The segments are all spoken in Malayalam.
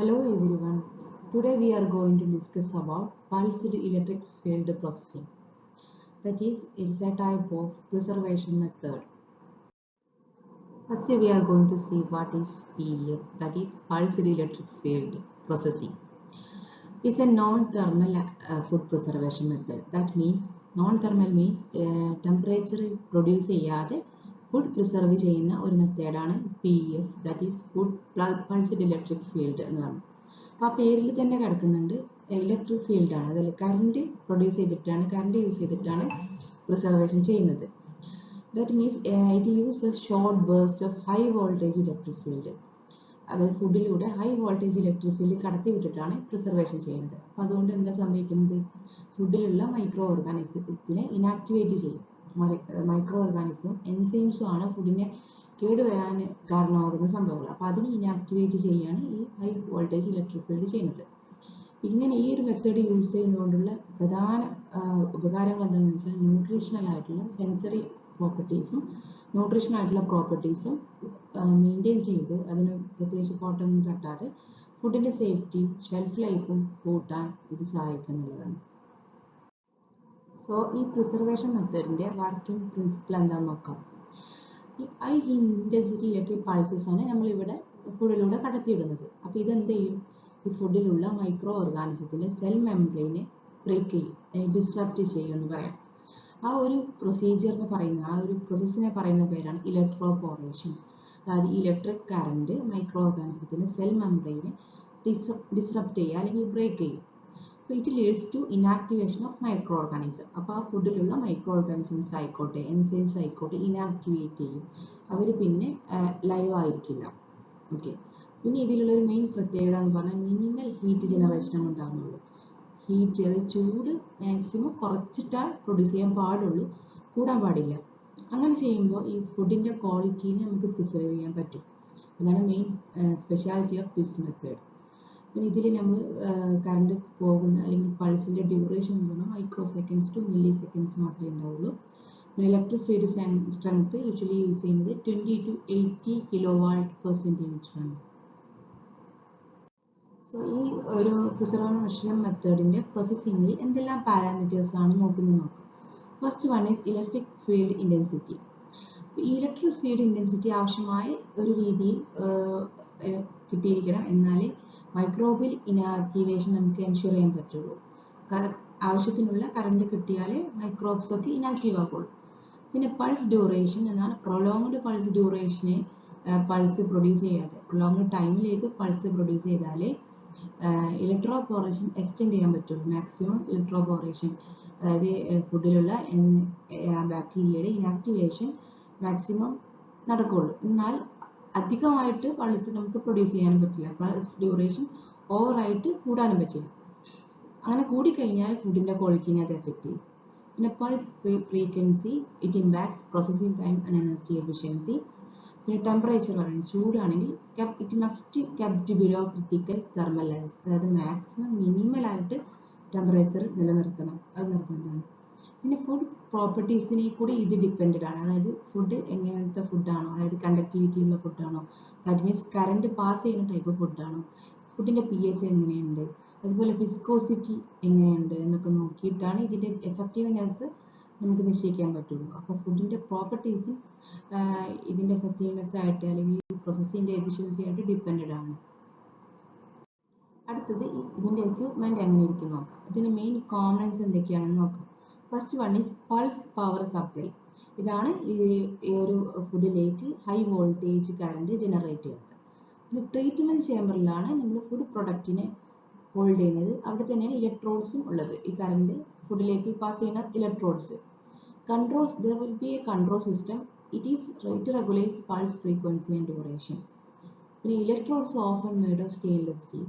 Hello everyone. Today we are going to discuss about pulsed electric field processing. That is, it's a type of preservation method. First we are going to see what is PEF, that is pulsed electric field processing. It's a non-thermal food preservation method. That means non-thermal means temperature produce ചെയ്യാതെ food preserve ചെയ്യുന്ന ഒരു മെത്തേഡാണ് PEF, that is food pulsed electric field എന്ന് പറയുന്നത്. അപ്പോൾ ആ പേരിൽ തന്നെ കിടക്കുന്നുണ്ട് ഇലക്ട്രിക് ഫീൽഡ് ആണ്, അതിൽ കറണ്ട് പ്രൊഡ്യൂസ് ചെയ്തിട്ടാണ്, കറണ്ട് യൂസ് ചെയ്തിട്ടാണ് പ്രിസർവേഷൻ ചെയ്യുന്നത്. That means it uses short burst of high voltage electric field. അതായത് ഫുഡിലൂടെ ഹൈ വോൾട്ടേജ് ഇലക്ട്രിക് ഫീൽഡ് കടത്തി വിട്ടിട്ടാണ് പ്രിസർവേഷൻ ചെയ്യുന്നത്. അപ്പോൾ അതുകൊണ്ട് എന്താ സംഭവിക്കുന്നത്, ഫുഡിലുള്ള മൈക്രോ ഓർഗാനിസത്തിനെ ഇനാക്ടിവേറ്റ് ചെയ്യും. മൈക്രോ ഓർഗാനിസം എൻസൈംസും ആണ് ഫുഡിനെ കേടുവരാൻ കാരണമാകുന്ന സംഭവങ്ങൾ. അപ്പോൾ അതിനെ ഇനാക്ടിവേറ്റ് ചെയ്യാണ് ഈ ഹൈ വോൾട്ടേജ് ഇലക്ട്രിക് ഫീൽഡ് ചെയ്യുന്നത്. ഇങ്ങനെ ഈ ഒരു മെത്തേഡ് യൂസ് ചെയ്യുന്നതുകൊണ്ടുള്ള പ്രധാന ഉപകാരങ്ങൾ എന്താണെന്ന് വെച്ചാൽ ന്യൂട്രീഷണൽ ആയിട്ടുള്ള സെൻസറി പ്രോപ്പർട്ടീസും മെയിൻറ്റെയിൻ ചെയ്ത് അതിന് പ്രത്യേകിച്ച് കോട്ടൊന്നും തട്ടാതെ ഫുഡിൻ്റെ സേഫ്റ്റിയും ഷെൽഫ് ലൈഫും കൂട്ടാൻ ഇത് സഹായിക്കുന്നുള്ളതാണ്. സോ ഈ പ്രിസർവേഷൻ മെത്തേഡിൻ്റെ വർക്കിംഗ് പ്രിൻസിപ്പിൾ എന്താണെന്ന് നോക്കാം. ഈ ഹൈ ഇൻറ്റൻസിറ്റി ഇലക്ട്രിക് പൾസസ് ആണ് നമ്മളിവിടെ ഫുഡിലൂടെ കടത്തിയിടുന്നത്. അപ്പോൾ ഇതെന്ത് ചെയ്യും, ഈ ഫുഡിലുള്ള മൈക്രോ ഓർഗാനിസത്തിൻ്റെ സെൽ മെംബ്രെയിനെ ബ്രേക്ക് ചെയ്യും, ഡിസ്റപ്റ്റ് ചെയ്യും എന്ന് പറയാം. ആ ഒരു പ്രൊസീജിയറിന് പറയുന്ന, ആ ഒരു പ്രോസസ്സിനെ പറയുന്ന പേരാണ് ഇലക്ട്രോപോറേഷൻ. അതായത് ഇലക്ട്രിക് കറണ്ട് മൈക്രോ ഓർഗാനിസത്തിൻ്റെ സെൽ മെംബ്രെയിനെ ഡിസ്റപ്റ്റ് ചെയ്യുക അല്ലെങ്കിൽ ബ്രേക്ക് ചെയ്യും. അപ്പോൾ it leads to inactivation of microorganism. അപ്പോൾ ആ ഫുഡിലുള്ള മൈക്രോ ഓർഗാനിസംസ് ആയിക്കോട്ടെ, എൻസൈംസ് ആയിക്കോട്ടെ, ഇനാക്ടിവേറ്റ് ചെയ്യും. അവർ പിന്നെ ലൈവ് ആയിരിക്കില്ല. ഓക്കെ. പിന്നെ ഇതിലുള്ള ഒരു മെയിൻ പ്രത്യേകത എന്ന് പറഞ്ഞാൽ മിനിമൽ ഹീറ്റ് ജനറേഷനാണ് ഉണ്ടാകുന്നുള്ളൂ. ഹീറ്റ്, അത് ചൂട് മാക്സിമം കുറച്ചിട്ടാൽ പ്രൊഡ്യൂസ് ചെയ്യാൻ പാടുള്ളൂ, കൂടാൻ പാടില്ല. അങ്ങനെ ചെയ്യുമ്പോൾ ഈ ഫുഡിൻ്റെ ക്വാളിറ്റീനെ നമുക്ക് പ്രിസർവ് ചെയ്യാൻ പറ്റും. അതാണ് main speciality of this method. പിന്നെ ഇതിൽ നമ്മൾ കറണ്ട് പോകുന്ന അല്ലെങ്കിൽ പൾസിൻ്റെ ഡ്യൂറേഷൻ എന്ന് പറഞ്ഞാൽ micro seconds to milli seconds മാത്രമേ ഉണ്ടാവുള്ളൂ. Electric field strength usually use ചെയ്യുന്നത് 20 to 80 kW/cm ആണ്. സോ ഈ ഒരു പ്രിസർവേഷൻ മെത്തേഡിൻ്റെ പ്രോസസ്സിങ്ങിൽ എന്തെല്ലാം പാരാമീറ്റേഴ്സ് ആണ് നോക്കാം. First one is electric field intensity. ഈ ഇലക്ട്രിക് ഫീൽഡ് ഇൻറ്റൻസിറ്റി ആവശ്യമായ ഒരു രീതിയിൽ കിട്ടിയിരിക്കണം, എന്നാലേ മൈക്രോബിയൽ ഇനാക്ടിവേഷൻ നമുക്ക് എൻഷുർ ചെയ്യാൻ പറ്റുള്ളൂ. ആവശ്യത്തിനുള്ള കറണ്ട് കിട്ടിയാലേ മൈക്രോബ്സ് ഒക്കെ ഇനാക്റ്റീവ് ആകുള്ളൂ. പിന്നെ പൾസ് ഡ്യൂറേഷൻ എന്നാൽ പ്രൊലോങ്ഡ് പൾസ് ഡ്യൂറേഷനെ പൾസ് പ്രൊഡ്യൂസ് ചെയ്യാതെ പ്രൊലോങ്ഡ് ടൈമിലേക്ക് പൾസ് പ്രൊഡ്യൂസ് ചെയ്താലേ ഇലക്ട്രോപോറേഷൻ എക്സ്റ്റെൻഡ് ചെയ്യാൻ പറ്റുള്ളൂ. മാക്സിമം ഇലക്ട്രോപോറേഷൻ, അതായത് ഫുഡിലുള്ള ബാക്ടീരിയയുടെ ഇനാക്ടിവേഷൻ മാക്സിമം നടക്കുള്ളൂ. എന്നാൽ അധികമായിട്ട് പൾസ് നമുക്ക് പ്രൊഡ്യൂസ് ചെയ്യാനും പറ്റില്ല. പൾസ് ഡ്യൂറേഷൻ ഓവറായിട്ട് കൂടാനും പറ്റില്ല. അങ്ങനെ കൂടിക്കഴിഞ്ഞാൽ ഫുഡിൻ്റെ ക്വാളിറ്റീനെ അത് എഫക്റ്റ് ചെയ്യും. പിന്നെ pulse frequency, it impacts processing time and energy efficiency. പിന്നെ ടെമ്പറേച്ചർ പറയുന്നത്, ചൂടാണെങ്കിൽ it must kept below critical thermal levels, അതായത് മാക്സിമം മിനിമലായിട്ട് ടെമ്പറേച്ചർ നിലനിർത്തണം, അത് നിർബന്ധമാണ്. പിന്നെ ഫുഡ് പ്രോപ്പർട്ടീസിനെ കൂടി ഇത് ഡിപ്പെൻഡഡ് ആണ്. അതായത് ഫുഡ് എങ്ങനത്തെ ഫുഡാണോ, അതായത് കണ്ടക്ടിവിറ്റി ഉള്ള ഫുഡാണോ, ദാറ്റ് മീൻസ് കറണ്ട് പാസ് ചെയ്യുന്ന ടൈപ്പ് ഫുഡാണോ, ഫുഡിൻ്റെ pH എങ്ങനെയുണ്ട്, അതുപോലെ വിസ്കോസിറ്റി എങ്ങനെയുണ്ട് എന്നൊക്കെ നോക്കിയിട്ടാണ് ഇതിൻ്റെ എഫക്റ്റീവ്നെസ് നമുക്ക് നിശ്ചയിക്കാൻ പറ്റുള്ളൂ. അപ്പോൾ ഫുഡിൻ്റെ പ്രോപ്പർട്ടീസും ഇതിൻ്റെ എഫക്റ്റീവ്നെസ് ആയിട്ട് അല്ലെങ്കിൽ പ്രോസസ്സിൻ്റെ എഫിഷ്യൻസി ആയിട്ട് ഡിപ്പെൻഡഡ് ആണ്. അടുത്തത് ഇതിൻ്റെ എക്യുപ്മെൻറ്റ് എങ്ങനെ ഇരിക്കും നോക്കാം. ഇതിന് മെയിൻ കോമ്പണൻസ് എന്തൊക്കെയാണെന്ന് നോക്കാം. First one is pulse power supply. ഇതാണ് ഈ ഒരു ഫുഡിലേക്ക് ഹൈ വോൾട്ടേജ് കറണ്ട് ജനറേറ്റ് ചെയ്യുന്നത്. പിന്നെ ട്രീറ്റ്മെൻറ്റ് ചേമ്പറിലാണ് നമ്മൾ ഫുഡ് പ്രൊഡക്റ്റിനെ ഹോൾഡ് ചെയ്യുന്നത്. അവിടെ തന്നെയാണ് ഇലക്ട്രോഡ്സും ഉള്ളത്. ഈ കറണ്ട് ഫുഡിലേക്ക് പാസ് ചെയ്യുന്ന electrodes. Controls, there will be a control system. It regulates pulse frequency and duration. പിന്നെ electrodes often made of stainless steel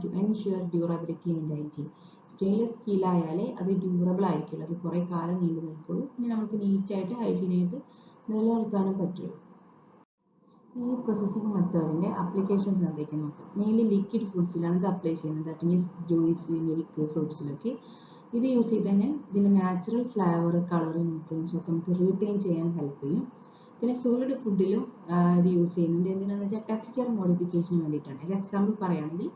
to ensure durability and hygiene. Stainless steel ആയാലേ അത് ഡ്യൂറബിൾ ആയിരിക്കുള്ളൂ, അത് കുറേ കാലം നീണ്ടു നിൽക്കുള്ളൂ. പിന്നെ നമുക്ക് നീറ്റായിട്ട് ഹൈജീനായിട്ട് നിലനിർത്താനും പറ്റുള്ളൂ. ഈ പ്രോസസ്സിംഗ് മെത്തേഡിൻ്റെ അപ്ലിക്കേഷൻസ് എന്തൊക്കെ നോക്കാം. മെയിൻലി ലിക്വിഡ് ഫുഡ്സിലാണ് ഇത് അപ്ലൈ ചെയ്യുന്നത്. ദാറ്റ് മീൻസ് ജ്യൂസ്, മിൽക്ക്, സോപ്സിലൊക്കെ ഇത് യൂസ് ചെയ്ത് തന്നെ ഇതിൻ്റെ നാച്ചുറൽ ഫ്ലേവർ, കളർ, ന്യൂട്രിയൻസ് ഒക്കെ നമുക്ക് റീറ്റെയിൻ ചെയ്യാൻ ഹെൽപ്പ് ചെയ്യും. പിന്നെ സോളിഡ് ഫുഡിലും ഇത് യൂസ് ചെയ്യുന്നുണ്ട്. എന്തിനാണെന്ന് വെച്ചാൽ ടെക്സ്ചർ മോഡിഫിക്കേഷന് വേണ്ടിയിട്ടാണ്. ഒരു എക്സാമ്പിൾ പറയുകയാണെങ്കിൽ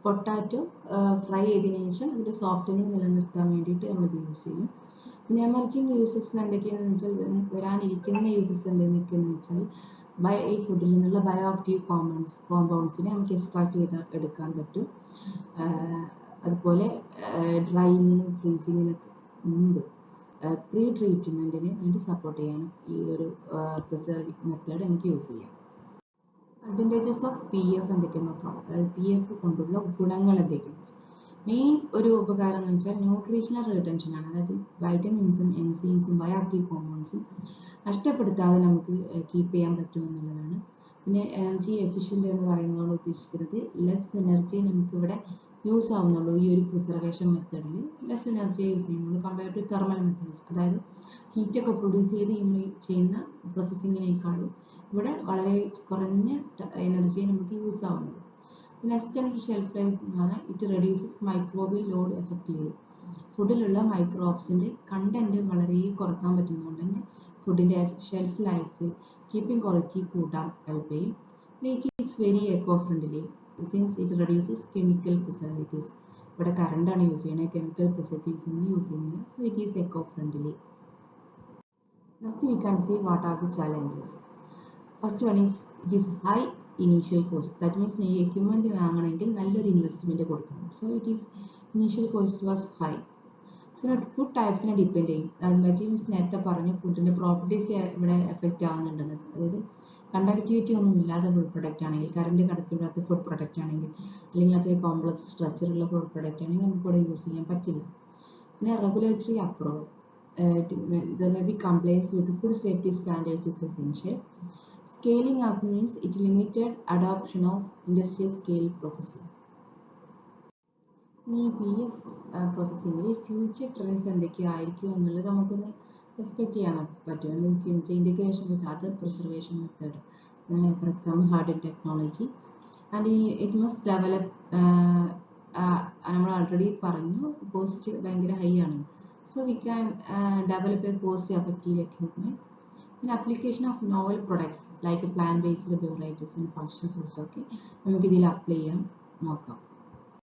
പൊട്ടാറ്റോ ഫ്രൈ ചെയ്തതിനു ശേഷം അതിൻ്റെ സോഫ്റ്റനിങ് നിലനിർത്താൻ വേണ്ടിയിട്ട് നമ്മളിത് യൂസ് ചെയ്യും. പിന്നെ എമർജിങ് യൂസസ് എന്തൊക്കെയാണെന്ന് വെച്ചാൽ വരാനിരിക്കുന്ന യൂസസ് എന്തൊക്കെയാണെന്ന് വെച്ചാൽ ഈ ഫുഡിൽ നിന്നുള്ള ബയോ ആക്റ്റീവ് കോമ്പൗണ്ട്സിനെ നമുക്ക് എക്സ്ട്രാക്ട് ചെയ്ത് എടുക്കാൻ പറ്റും. അതുപോലെ ഡ്രൈയിങ്ങിനും ഫ്രീസിങ്ങിനും മുമ്പ് പ്രീ ട്രീറ്റ്മെൻറ്റിന് വേണ്ടി സപ്പോർട്ട് ചെയ്യാനും ഈ ഒരു പ്രിസർവിംഗ് മെത്തേഡ് നമുക്ക് യൂസ് ചെയ്യാം. അഡ്വാൻറ്റേജസ് ഓഫ് PF എന്തൊക്കെയാണെന്ന് നോക്കാം. അതായത് PF കൊണ്ടുള്ള ഗുണങ്ങൾ എന്തൊക്കെയാണ്. മെയിൻ ഒരു ഉപകാരം എന്ന് വെച്ചാൽ ന്യൂട്രീഷണൽ റിട്ടൻഷൻ ആണ്. അതായത് വൈറ്റമിൻസും എൻസൈംസും ബയോ ആക്റ്റീവ് കോമ്പൗണ്ട്സും നഷ്ടപ്പെടുത്താതെ നമുക്ക് കീപ്പ് ചെയ്യാൻ പറ്റും എന്നുള്ളതാണ്. പിന്നെ എനർജി എഫിഷ്യൻ്റ് എന്ന് പറയുന്നതാണ് ഉദ്ദേശിക്കുന്നത് ലെസ് എനർജി നമുക്കിവിടെ യൂസ് ആവുന്നുള്ളൂ. ഈ ഒരു പ്രിസർവേഷൻ മെത്തേഡിൽ ലെസ് എനർജി യൂസ് ചെയ്യുന്നുള്ളൂ കമ്പയർഡ് ടു തെർമൽ മെത്തേഡ്സ്. അതായത് ഹീറ്റൊക്കെ പ്രൊഡ്യൂസ് ചെയ്ത് നമ്മൾ ചെയ്യുന്ന പ്രോസസ്സിങ്ങിനേക്കാളും ഇവിടെ വളരെ കുറഞ്ഞ എനർജി നമുക്ക് യൂസ് ആവുന്നുള്ളൂ. പിന്നെ എക്സ്റ്റൻഡ് ഷെൽഫ് ലൈഫ് എന്ന് പറഞ്ഞാൽ it reduces microbial load effectively. ഫുഡിലുള്ള മൈക്രോബ്സിൻ്റെ കണ്ടന്റ് വളരെ കുറക്കാൻ പറ്റുന്നതുകൊണ്ട് തന്നെ ഫുഡിൻ്റെ ഷെൽഫ് ലൈഫ് കീപ്പിംഗ് ക്വാളിറ്റി കൂട്ടാൻ ഹെൽപ്പ് ചെയ്യും. പിന്നെ it is very eco friendly since it reduces chemical preservatives. ഇവിടെ കറണ്ടാണ് യൂസ് ചെയ്യുന്നത്, കെമിക്കൽ പ്രിസർവേറ്റീവ്സ് ഒന്നും യൂസ് ചെയ്യുന്നില്ല. So it is eco friendly. Next we can see what are the challenges. First one is it is high initial cost. That means ഈ equipment വാങ്ങണമെങ്കിൽ നല്ലൊരു ഇൻവെസ്റ്റ്മെന്റ് കൊടുക്കണം. So it is initial cost was high. പിന്നെ ഫുഡ് ടൈപ്സിനെ ഡിപ്പെൻഡ് ചെയ്യും. അത് മീൻസ് നേരത്തെ പറഞ്ഞു ഫുഡിന്റെ പ്രോപ്പർട്ടീസ് ഇവിടെ എഫക്റ്റ് ആവുന്നുണ്ടെന്ന്. അതായത് കണ്ടക്ടിവിറ്റി ഒന്നും ഇല്ലാത്ത ഫുഡ് പ്രൊഡക്റ്റ് ആണെങ്കിൽ, കറണ്ട് കടത്തിവിടാത്ത ഫുഡ് പ്രൊഡക്റ്റ് ആണെങ്കിൽ, അല്ലെങ്കിൽ അത് കോംപ്ലക്സ് സ്ട്രക്ചറുള്ള ഫുഡ് പ്രൊഡക്റ്റ് ആണെങ്കിൽ നമുക്ക് ഇവിടെ യൂസ് ചെയ്യാൻ പറ്റില്ല. പിന്നെ regulatory approval. There may be compliance with food safety standards is essential. Scaling up means it limited adoption of industrial scale processing. ഈ PF പ്രോസസ്സിങ്ങിൽ ഫ്യൂച്ചർ ട്രെൻഡ്സ് എന്തൊക്കെയായിരിക്കും എന്നുള്ളത് നമുക്കൊന്ന് എക്സ്പെക്ട് ചെയ്യാൻ പറ്റും. എന്തൊക്കെയാണെന്ന് വെച്ചാൽ integration with other preservation method, for example harden technology. And it must develop. നമ്മൾ ഓൾറെഡി പറഞ്ഞു കോസ്റ്റ് ഭയങ്കര ഹൈ ആണ്. So we can develop a cost-effective equipment. In application of novel products like plant-based beverages and functional foods, okay, നമുക്ക് ഇതിൽ അപ്ലൈ ചെയ്യാൻ നോക്കാം.